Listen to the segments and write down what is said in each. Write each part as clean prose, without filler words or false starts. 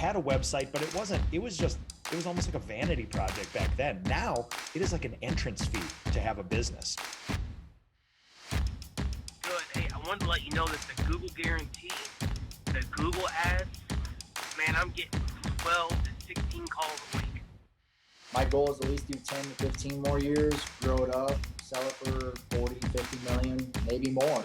had a website, but it was almost like a vanity project back then. Now it is like an entrance fee to have a business. Good. Hey, I wanted to let you know that the Google guarantee, the Google ads, man, I'm getting 12 to 16 calls a week. My goal is at least do 10 to 15 more years, grow it up, sell it for 40, 50 million, maybe more.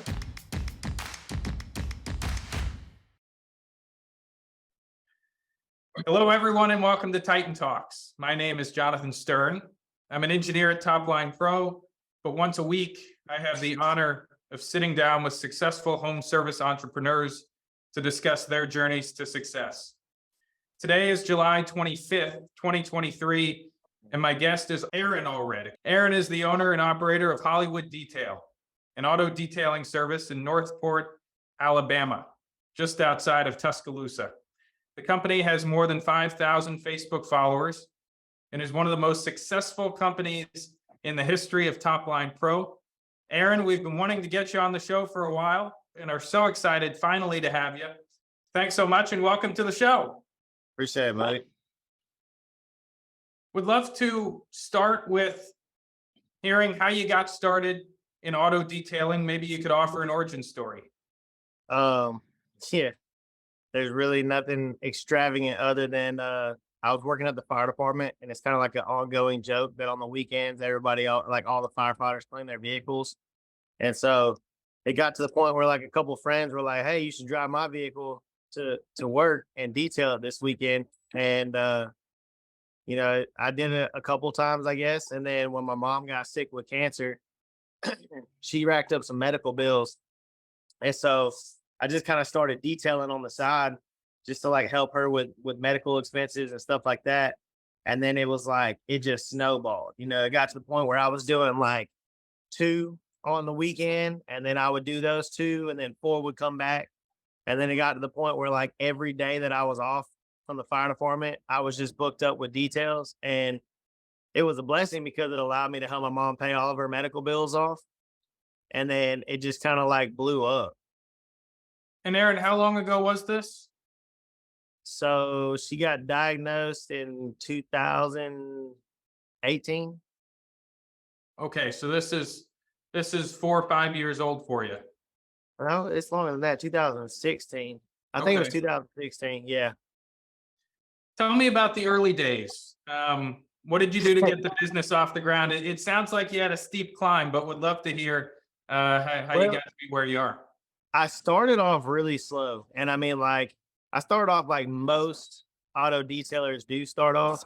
Hello, everyone, and welcome to Titan Talks. My name is Jonathan Stern. I'm an engineer at Topline Pro, but once a week, I have the honor of sitting down with successful home service entrepreneurs to discuss their journeys to success. Today is July 25th, 2023, and my guest is Aaron Allred. Aaron is the owner and operator of Hollywood Detail, an auto detailing service in Northport, Alabama, just outside of Tuscaloosa. The company has more than 5,000 Facebook followers and is one of the most successful companies in the history of Topline Pro. Aaron, we've been wanting to get you on the show for a while and are so excited finally to have you. Thanks so much and welcome to the show. Appreciate it, buddy. Would love to start with hearing how you got started in auto detailing. Maybe you could offer an origin story. Yeah, there's really nothing extravagant other than I was working at the fire department, and it's kind of like an ongoing joke that on the weekends, everybody, like all the firefighters, clean their vehicles. And so it got to the point where like a couple of friends were like, "Hey, you should drive my vehicle to work and detail it this weekend." And you know, I did it a couple times, I guess. And then when my mom got sick with cancer, she racked up some medical bills, and so I just kind of started detailing on the side just to like help her with medical expenses and stuff like that. And then it was like, it just snowballed. You know, it got to the point where I was doing like 2 on the weekend, and then I would do those 2, and then 4 would come back. And then it got to the point where like every day that I was off from the fire department, I was just booked up with details. And it was a blessing because it allowed me to help my mom pay all of her medical bills off. And then it just kind of like blew up. And Aaron, how long ago was this? So she got diagnosed in 2018. Okay, so this is 4 or 5 years old for you. Well, it's longer than that. 2016. I think it was Okay. 2016. Yeah. Tell me about the early days. What did you do to get the business off the ground? It sounds like you had a steep climb, but would love to hear how you Well, got to be where you are. I started off really slow. And I mean, like, I started off like most auto detailers do start off,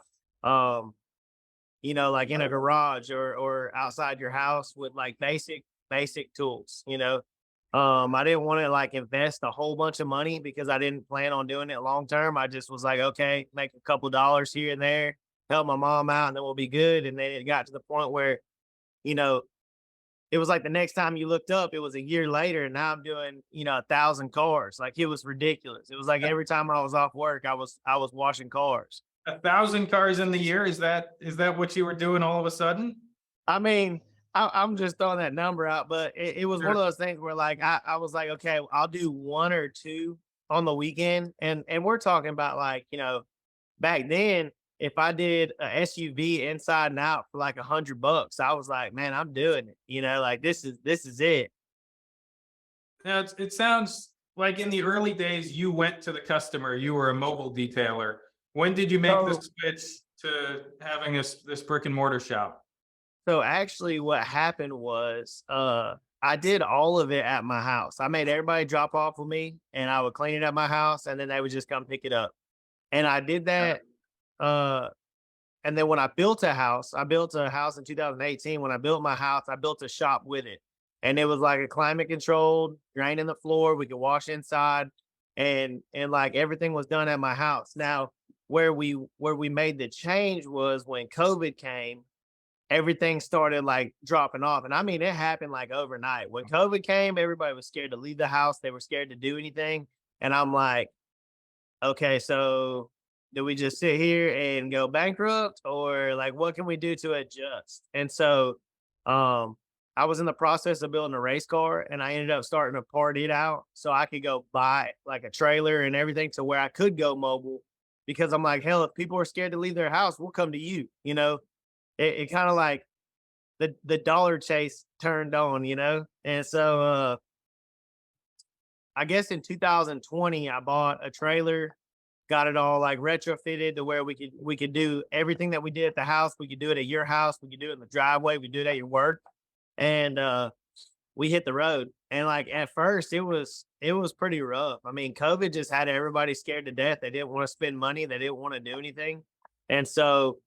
you know, like in a garage or outside your house with like basic tools, you know. I didn't want to like invest a whole bunch of money because I didn't plan on doing it long term. I just was like, okay, make a couple dollars here and there, help my mom out, and then we'll be good. And then it got to the point where, you know, it was like the next time you looked up, it was a year later, and now I'm doing, you know, 1,000 cars. Like it was ridiculous. It was like every time I was off work, I was washing cars. 1,000 cars in the year. Is that what you were doing all of a sudden? I mean, I'm just throwing that number out, but it was one of those things where like I was like, okay, I'll do 1 or 2 on the weekend. And we're talking about like, you know, back then, if I did a SUV inside and out for like $100, I was like, man, I'm doing it. You know, like this is it. Now, it sounds like in the early days, you went to the customer. You were a mobile detailer. When did you make the So, switch to having this brick and mortar shop? so actually what happened was I did all of it at my house. I made everybody drop off with me, and I would clean it at my house, and then they would just come pick it up. And I did that. And then when I built a house in 2018. When I built my house, I built a shop with it. And it was like a climate controlled, drain in the floor. We could wash inside, and like everything was done at my house. Now, where we made the change was when COVID came, everything started like dropping off. And I mean, it happened like overnight. When COVID came, everybody was scared to leave the house. They were scared to do anything. And I'm like, okay, so do we just sit here and go bankrupt, or like what can we do to adjust? And so I was in the process of building a race car, and I ended up starting to part it out so I could go buy like a trailer and everything to where I could go mobile. because I'm like, hell, if people are scared to leave their house, we'll come to you. It kind of like the dollar chase turned on, and so I guess in 2020 I bought a trailer, got it all like retrofitted to where we could do everything that we did at the house. We could do it at your house. We could do it in the driveway. We could do it at your work, and we hit the road. And like at first, it was pretty rough. I mean, COVID just had everybody scared to death. They didn't want to spend money. They didn't want to do anything, and so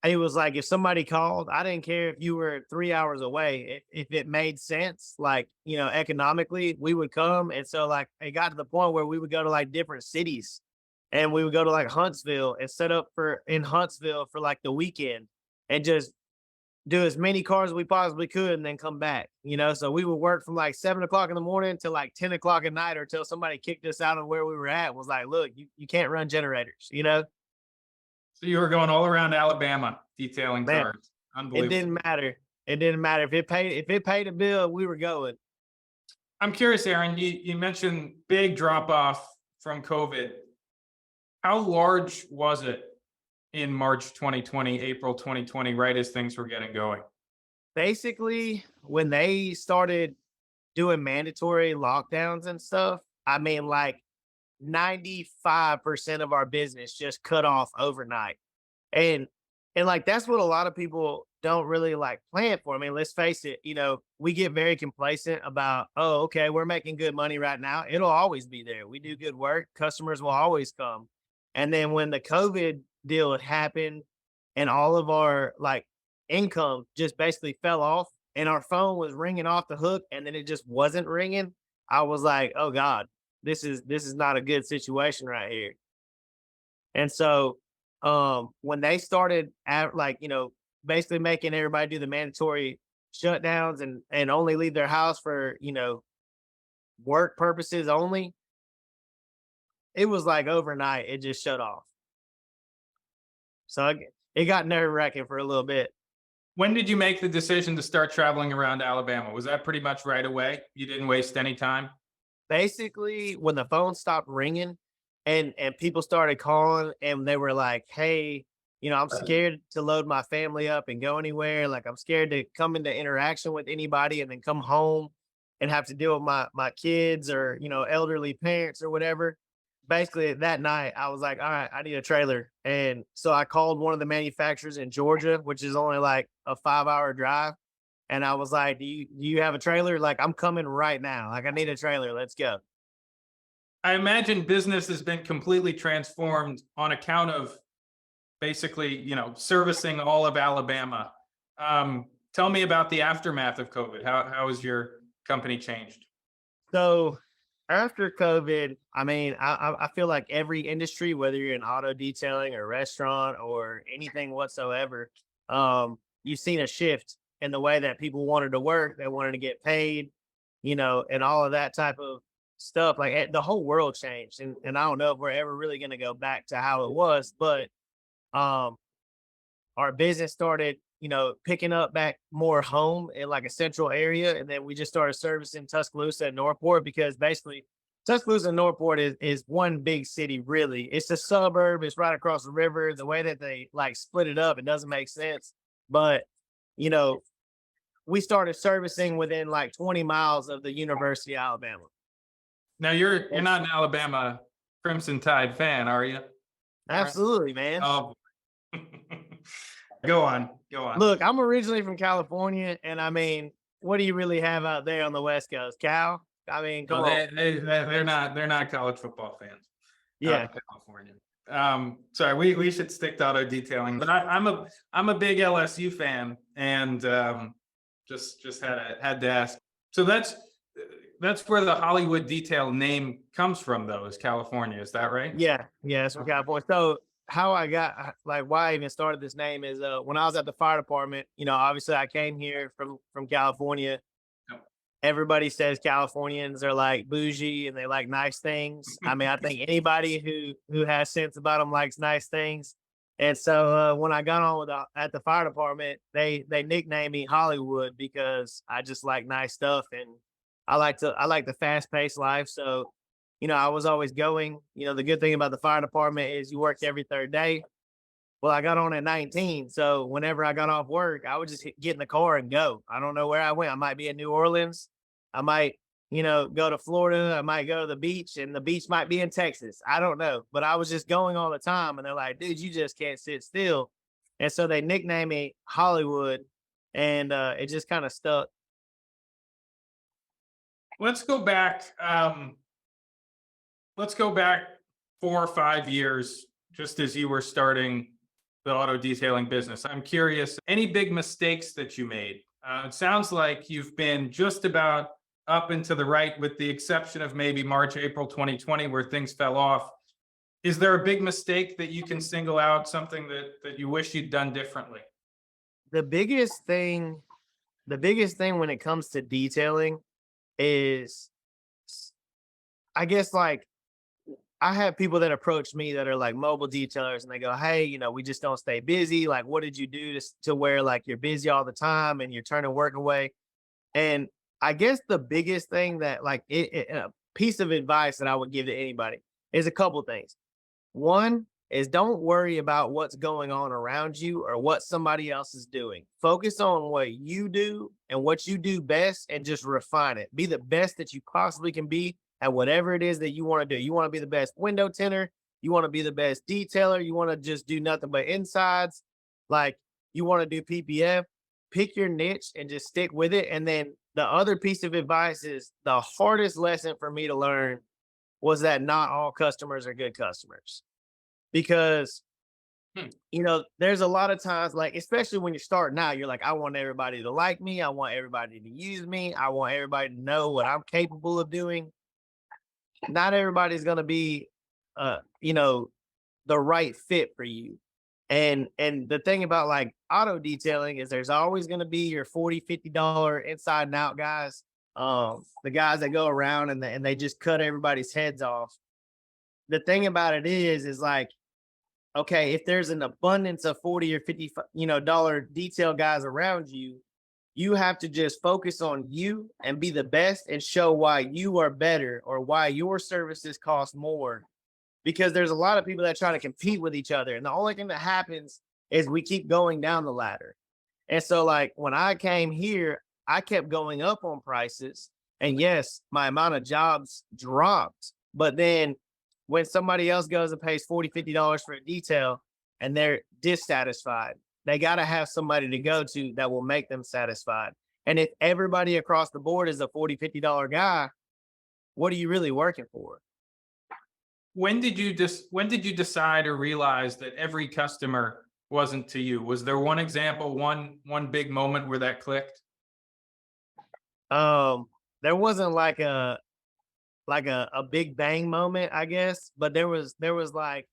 it was like if somebody called, I didn't care if you were 3 hours away. If it made sense, like, economically, we would come. And so like it got to the point where we would go to like different cities, and we would go to like Huntsville and set up in Huntsville for like the weekend, and just do as many cars as we possibly could and then come back. So we would work from like 7 o'clock in the morning to like 10 o'clock at night, or till somebody kicked us out of where we were at and was like, look, you can't run generators. So you were going all around Alabama detailing Man, cars. It Unbelievable. didn't matter. It didn't matter if it paid a bill, we were going. I'm curious, Aaron, you mentioned big drop off from COVID. How large was it in March 2020, April 2020, right as things were getting going? Basically, when they started doing mandatory lockdowns and stuff, I mean, like 95% of our business just cut off overnight. And like that's what a lot of people don't really like plan for. I mean, let's face it, we get very complacent about, oh, okay, we're making good money right now. It'll always be there. We do good work. Customers will always come. And then when the COVID deal had happened and all of our like income just basically fell off and our phone was ringing off the hook and then it just wasn't ringing, I was like, oh God, this is not a good situation right here. And so when they started basically making everybody do the mandatory shutdowns and only leave their house for, work purposes only, it was like overnight, it just shut off. So it got nerve wracking for a little bit. When did you make the decision to start traveling around Alabama? Was that pretty much right away? You didn't waste any time? Basically, when the phone stopped ringing and people started calling and they were like, hey, I'm scared to load my family up and go anywhere. Like I'm scared to come into interaction with anybody and then come home and have to deal with my kids or, elderly parents or whatever. Basically that night I was like, all right, I need a trailer. And so I called one of the manufacturers in Georgia, which is only like a 5-hour drive. And I was like, do you have a trailer? Like, I'm coming right now. Like, I need a trailer. Let's go. I imagine business has been completely transformed on account of basically, servicing all of Alabama. Tell me about the aftermath of COVID. How has your company changed? So after COVID, I mean, I feel like every industry, whether you're in auto detailing or restaurant or anything whatsoever, you've seen a shift in the way that people wanted to work. They wanted to get paid, and all of that type of stuff. Like the whole world changed. And I don't know if we're ever really going to go back to how it was, but our business started, picking up back more home in like a central area. And then we just started servicing Tuscaloosa and Northport because basically Tuscaloosa and Northport is one big city, really. It's a suburb. It's right across the river. The way that they like split it up, it doesn't make sense. But, we started servicing within like 20 miles of the University of Alabama. Now you're not an Alabama Crimson Tide fan, are you? Absolutely, man. Oh, go on. Look, I'm originally from California, and I mean, what do you really have out there on the West Coast? Cal? I mean, come on. They're not college football fans. Yeah. Out of California. Sorry, we should stick to auto detailing, but I'm a big LSU fan, and just had to ask. So that's where the Hollywood Detail name comes from, though, is California. Is that right? Yeah, it's from California. So how I got, like, why I even started this name is when I was at the fire department, obviously I came here from California. Yep. Everybody says Californians are like bougie and they like nice things. I mean, I think anybody who has sense about them likes nice things. And so when I got on at the fire department, they nicknamed me Hollywood because I just like nice stuff and I like the fast paced life. So I was always going. The good thing about the fire department is you work every third day. Well, I got on at 19. So whenever I got off work, I would just get in the car and go. I don't know where I went. I might be in New Orleans. I might, go to Florida. I might go to the beach, and the beach might be in Texas. I don't know. But I was just going all the time. And they're like, dude, you just can't sit still. And so they nicknamed me Hollywood. And it just kind of stuck. Let's go back. Let's go back 4 or 5 years, just as you were starting the auto detailing business. I'm curious, any big mistakes that you made? It sounds like you've been just about up and to the right, with the exception of maybe March, April 2020, where things fell off. Is there a big mistake that you can single out, something that you wish you'd done differently? The biggest thing when it comes to detailing is, I guess, like, I have people that approach me that are like mobile detailers, and they go, hey, we just don't stay busy. Like, what did you do to where like you're busy all the time and you're turning work away? And I guess the biggest thing that like a piece of advice that I would give to anybody is a couple things. One is, don't worry about what's going on around you or what somebody else is doing. Focus on what you do and what you do best, and just refine it. Be the best that you possibly can be at whatever it is that you want to do. You want to be the best window tinter. You want to be the best detailer. You want to just do nothing but insides. Like, you want to do PPF. Pick your niche and just stick with it. And then the other piece of advice is, the hardest lesson for me to learn was that not all customers are good customers. Because, there's a lot of times, like, especially when you're starting out, you're like, I want everybody to like me. I want everybody to use me. I want everybody to know what I'm capable of doing. Not everybody's going to be, the right fit for you. And the thing about like auto detailing is, there's always going to be your $40-$50 inside and out guys. The guys that go around and they just cut everybody's heads off. The thing about it is like, okay, if there's an abundance of 40 or 50, dollar detail guys around you, you have to just focus on you and be the best and show why you are better or why your services cost more. Because there's a lot of people that try to compete with each other. And the only thing that happens is we keep going down the ladder. And so like when I came here, I kept going up on prices. And yes, my amount of jobs dropped. But then when somebody else goes and pays $40-$50 for a detail and they're dissatisfied, they got to have somebody to go to that will make them satisfied. And if everybody across the board is a $40-$50 guy, what are you really working for? When did you decide or realize that every customer wasn't to you? Was there one example, one big moment where that clicked? There wasn't like a big bang moment, I guess, but there was like,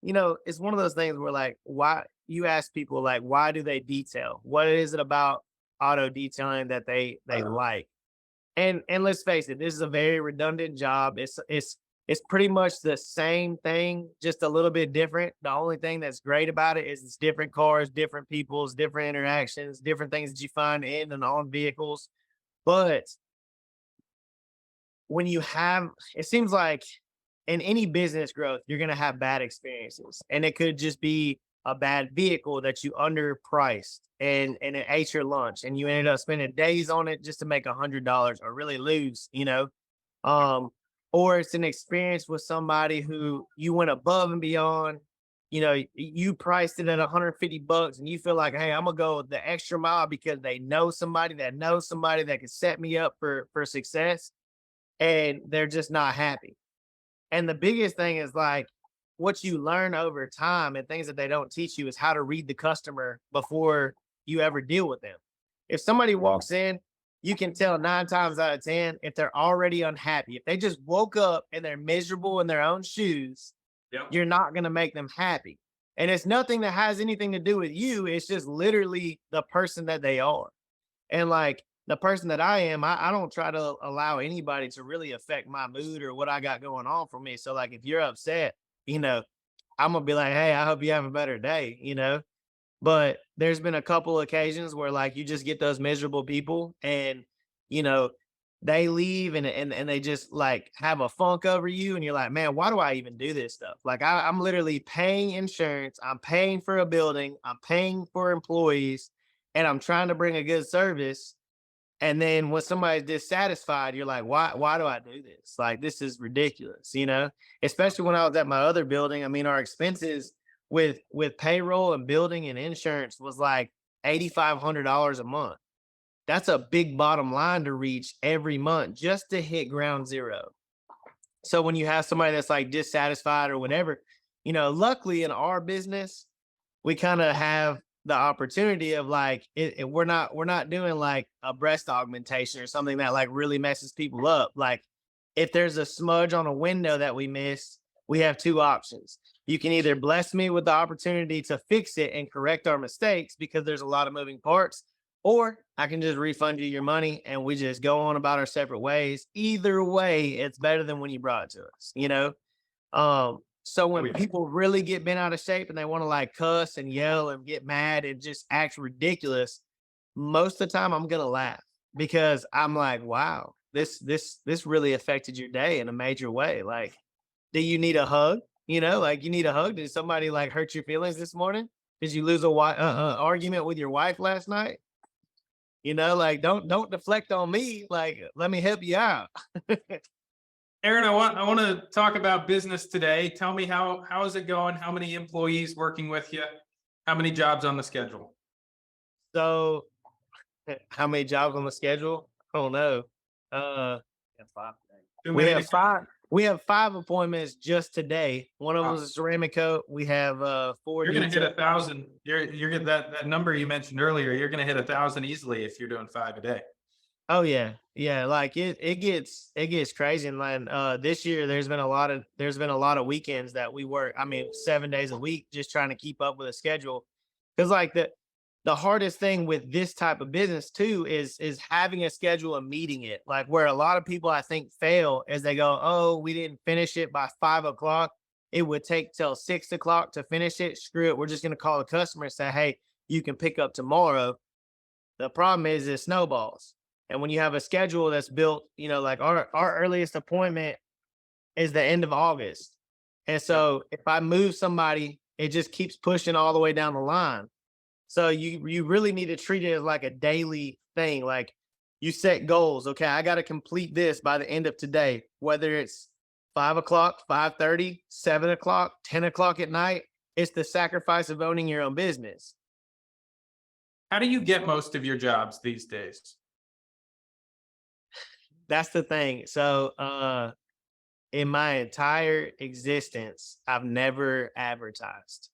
it's one of those things where like, why you ask people like, why do they detail? What is it about auto detailing that they like? And let's face it, this is a very redundant job. It's pretty much the same thing, just a little bit different. The only thing that's great about it is it's different cars, different peoples, different interactions, different things that you find in and on vehicles. But when it seems like in any business growth, you're going to have bad experiences. And it could just be a bad vehicle that you underpriced and it ate your lunch and you ended up spending days on it just to make $100 or really lose, or it's an experience with somebody who you went above and beyond. You priced it at $150 and you feel like, hey, I'm gonna go the extra mile because they know somebody that knows somebody that can set me up for success, and they're just not happy. And the biggest thing is like, what you learn over time and things that they don't teach you is how to read the customer before you ever deal with them. If somebody walks in, you can tell 9 times out of 10 if they're already unhappy. If they just woke up and they're miserable in their own shoes, Yep. you're not going to make them happy. And it's nothing that has anything to do with you. It's just literally the person that they are. And like the person that I am, I don't try to allow anybody to really affect my mood or what I got going on for me. So like if you're upset, I'm going to be like, hey, I hope you have a better day, But there's been a couple occasions where like you just get those miserable people and, they leave and they just like have a funk over you. And you're like, man, why do I even do this stuff? Like I'm literally paying insurance. I'm paying for a building. I'm paying for employees and I'm trying to bring a good service. And then when somebody's dissatisfied, you're like, why do I do this? Like, this is ridiculous, you know, especially when I was at my other building. I mean, our expenses with payroll and building and insurance was like $8,500 a month. That's a big bottom line to reach every month just to hit ground zero. So when you have somebody that's like dissatisfied or whatever, you know, luckily in our business, we kind of have the opportunity of like we're not doing like a breast augmentation or something that like really messes people up. Like if there's a smudge on a window that we missed, we have two options. You can either bless me with the opportunity to fix it and correct our mistakes because there's a lot of moving parts, or I can just refund you your money and we just go on about our separate ways. Either way, it's better than when you brought it to us, you know? So when people really get bent out of shape and they want to like cuss and yell and get mad and just act ridiculous, most of the time I'm gonna laugh because I'm like, wow, this really affected your day in a major way. Like, do you need a hug? You know, like you need a hug. Did somebody like hurt your feelings this morning? Did you lose a argument with your wife last night? You know, like don't deflect on me. Like, let me help you out. Aaron, I want to talk about business today. Tell me how is it going? How many employees working with you? How many jobs on the schedule? So, how many jobs on the schedule? I don't know. Too We many have to- five. We have 5 appointments just today. One of them Wow. is a ceramic coat. We have 4. You're going to hit detail- 1,000. You're getting that number you mentioned earlier. You're going to hit 1,000 easily if you're doing 5 a day. Oh yeah. Like it gets crazy. And then this year there's been a lot of weekends that we work. I mean, 7 days a week, just trying to keep up with a schedule. Because like the hardest thing with this type of business too is having a schedule and meeting it. Like where a lot of people I think fail is they go, oh, we didn't finish it by 5 o'clock. It would take till 6 o'clock to finish it. Screw it. We're just gonna call the customer and say, hey, you can pick up tomorrow. The problem is it snowballs. And when you have a schedule that's built, you know, like our earliest appointment is the end of August. And so if I move somebody, it just keeps pushing all the way down the line. So you really need to treat it as like a daily thing. Like you set goals. Okay, I got to complete this by the end of today, whether it's 5 o'clock, 5:30, 7 o'clock, 10 o'clock at night. It's the sacrifice of owning your own business. How do you get most of your jobs these days? That's the thing. So in my entire existence, I've never advertised.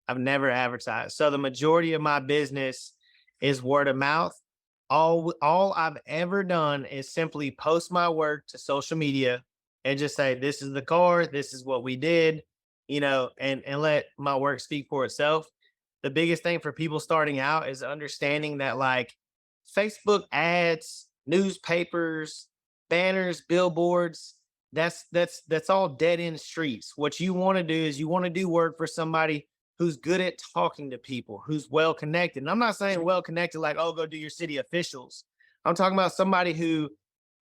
So the majority of my business is word of mouth. All I've ever done is simply post my work to social media and just say, this is the car, this is what we did, you know, and let my work speak for itself. The biggest thing for people starting out is understanding that like Facebook ads, newspapers, banners, billboards, that's all dead end streets. What you want to do is you want to do work for somebody who's good at talking to people, who's well connected. And I'm not saying well connected like, oh, go do your city officials. I'm talking about somebody who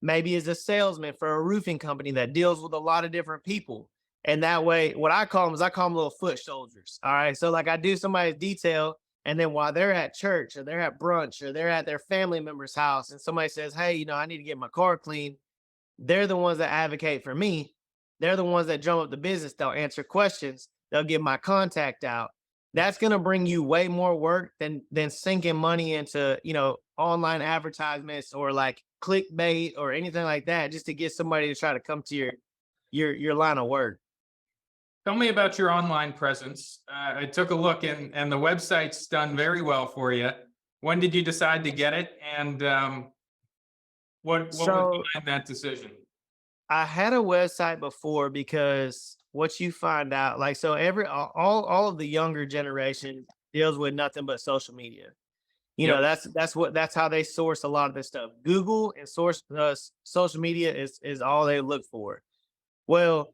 maybe is a salesman for a roofing company that deals with a lot of different people. And that way, what I call them little foot soldiers. All right. So like I do somebody's detail, and then while they're at church or they're at brunch or they're at their family member's house and somebody says, hey, you know, I need to get my car cleaned, they're the ones that advocate for me. They're the ones that drum up the business. They'll answer questions. They'll get my contact out. That's going to bring you way more work than sinking money into, you know, online advertisements or like clickbait or anything like that, just to get somebody to try to come to your line of work. Tell me about your online presence. I took a look and the website's done very well for you. When did you decide to get it? And what was behind that decision? I had a website before because what you find out, like, so all of the younger generation deals with nothing but social media. You know, that's how they source a lot of this stuff. Google and source social media is all they look for. Well,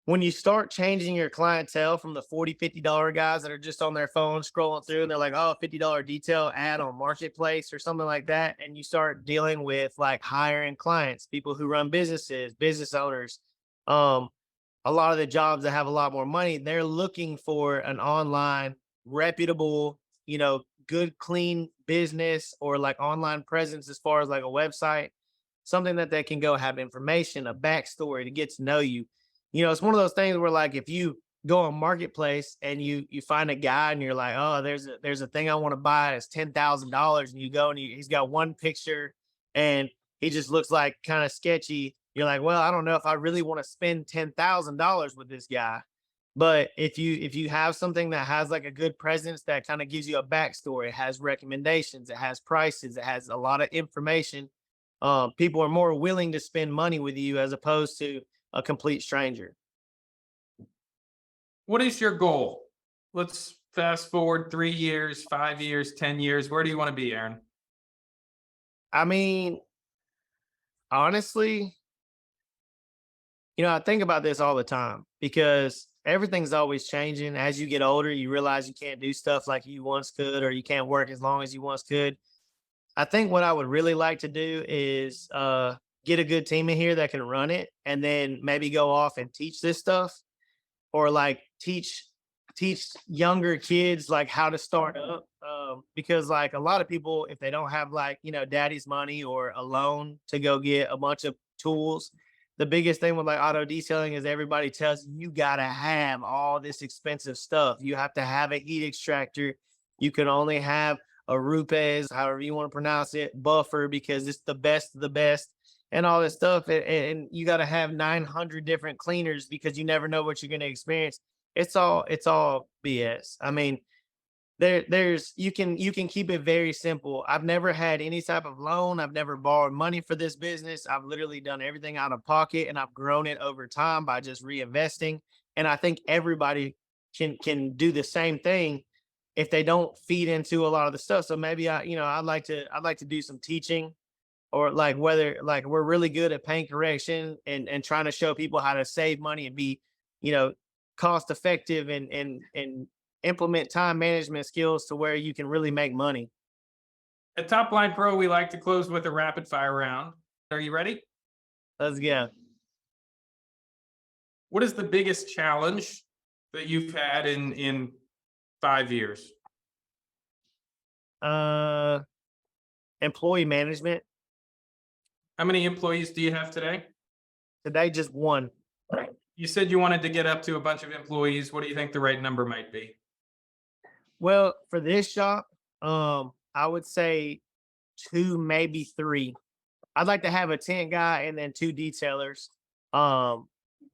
when you start changing your clientele from the $40, $50 guys that are just on their phone scrolling through and they're like, oh, $50 detail ad on marketplace or something like that, and you start dealing with like higher end clients, people who run businesses, business owners, um, a lot of the jobs that have a lot more money, they're looking for an online reputable, good clean business or like online presence as far as like a website, something that they can go have information, a backstory to get to know you. It's one of those things where like if you go on marketplace and you find a guy and you're like, oh, there's a thing I want to buy, it's $10,000, and you go and he's got one picture and he just looks like kind of sketchy. You're like, well, I don't know if I really want to spend $10,000 with this guy. But if you have something that has like a good presence that kind of gives you a backstory, it has recommendations, it has prices, it has a lot of information, people are more willing to spend money with you as opposed to a complete stranger. What is your goal? Let's fast forward 3 years, 5 years, 10 years. Where do you want to be, Aaron? I mean, honestly, I think about this all the time because everything's always changing. As you get older, you realize you can't do stuff like you once could, or you can't work as long as you once could. I think what I would really like to do is get a good team in here that can run it and then maybe go off and teach this stuff, or like teach younger kids like how to start up. Because like a lot of people, if they don't have like, daddy's money or a loan to go get a bunch of tools, the biggest thing with like auto detailing is everybody tells you, you gotta have all this expensive stuff. You have to have a heat extractor. You can only have a Rupes, however you want to pronounce it, buffer, because it's the best of the best and all this stuff. And you got to have 900 different cleaners because you never know what you're going to experience. It's all BS. I mean, there's you can keep it very simple. I've never had any type of loan. I've never borrowed money for this business. I've literally done everything out of pocket, and I've grown it over time by just reinvesting. And I think everybody can do the same thing if they don't feed into a lot of the stuff. So maybe I'd like to do some teaching, or like whether like we're really good at paint correction and trying to show people how to save money and be, you know, cost effective and implement time management skills to where you can really make money. At Top Line Pro, we like to close with a rapid fire round. Are you ready? Let's go. What is the biggest challenge that you've had in 5 years? Uh, Employee management. How many employees do you have today? Today, just one. You said you wanted to get up to a bunch of employees. What do you think the right number might be? Well, for this shop, I would say two, maybe three. I'd like to have a tent guy and then two detailers. And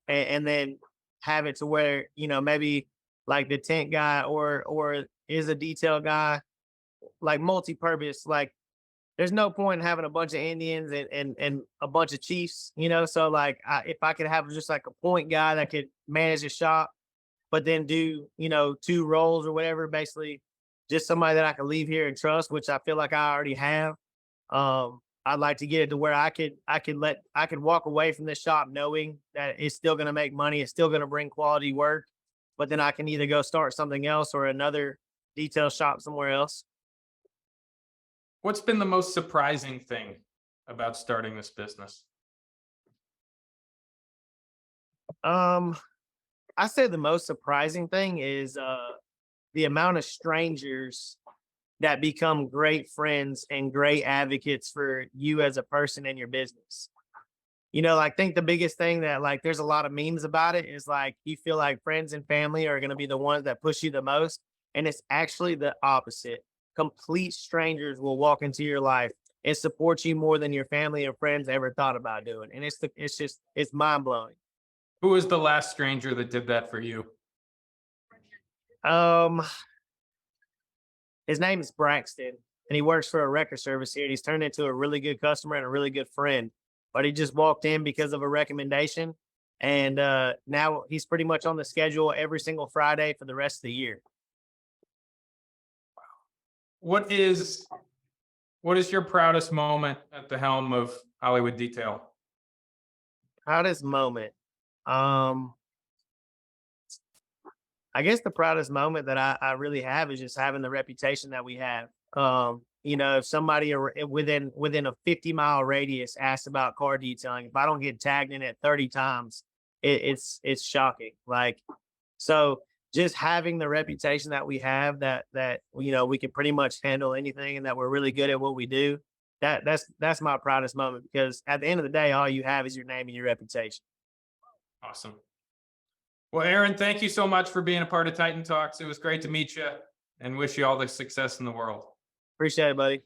then have it to where, maybe like the tent guy or is a detail guy, like multi-purpose. Like there's no point in having a bunch of Indians and a bunch of chiefs, So like if I could have just like a point guy that could manage the shop, but then do, two roles or whatever, basically just somebody that I could leave here and trust, which I feel like I already have. I'd like to get it to where I could walk away from this shop knowing that it's still going to make money. It's still going to bring quality work, but then I can either go start something else or another detail shop somewhere else. What's been the most surprising thing about starting this business? I say the most surprising thing is the amount of strangers that become great friends and great advocates for you as a person in your business. I think the biggest thing that like there's a lot of memes about it is like you feel like friends and family are going to be the ones that push you the most, and it's actually the opposite. Complete strangers will walk into your life and support you more than your family and friends ever thought about doing, and it's mind blowing. Who was the last stranger that did that for you? His name is Braxton, and he works for a record service here, and he's turned into a really good customer and a really good friend. But he just walked in because of a recommendation, and now he's pretty much on the schedule every single Friday for the rest of the year. What is your proudest moment at the helm of Hollywood Detail? Proudest moment. I guess the proudest moment that I really have is just having the reputation that we have. You know, if somebody within a 50-mile radius asks about car detailing, if I don't get tagged in it 30 times, it's shocking. Like, so just having the reputation that we have, that you know, we can pretty much handle anything and that we're really good at what we do. That's my proudest moment, because at the end of the day, all you have is your name and your reputation. Awesome. Well, Aaron, thank you so much for being a part of Titan Talks. It was great to meet you, and wish you all the success in the world. Appreciate it, buddy.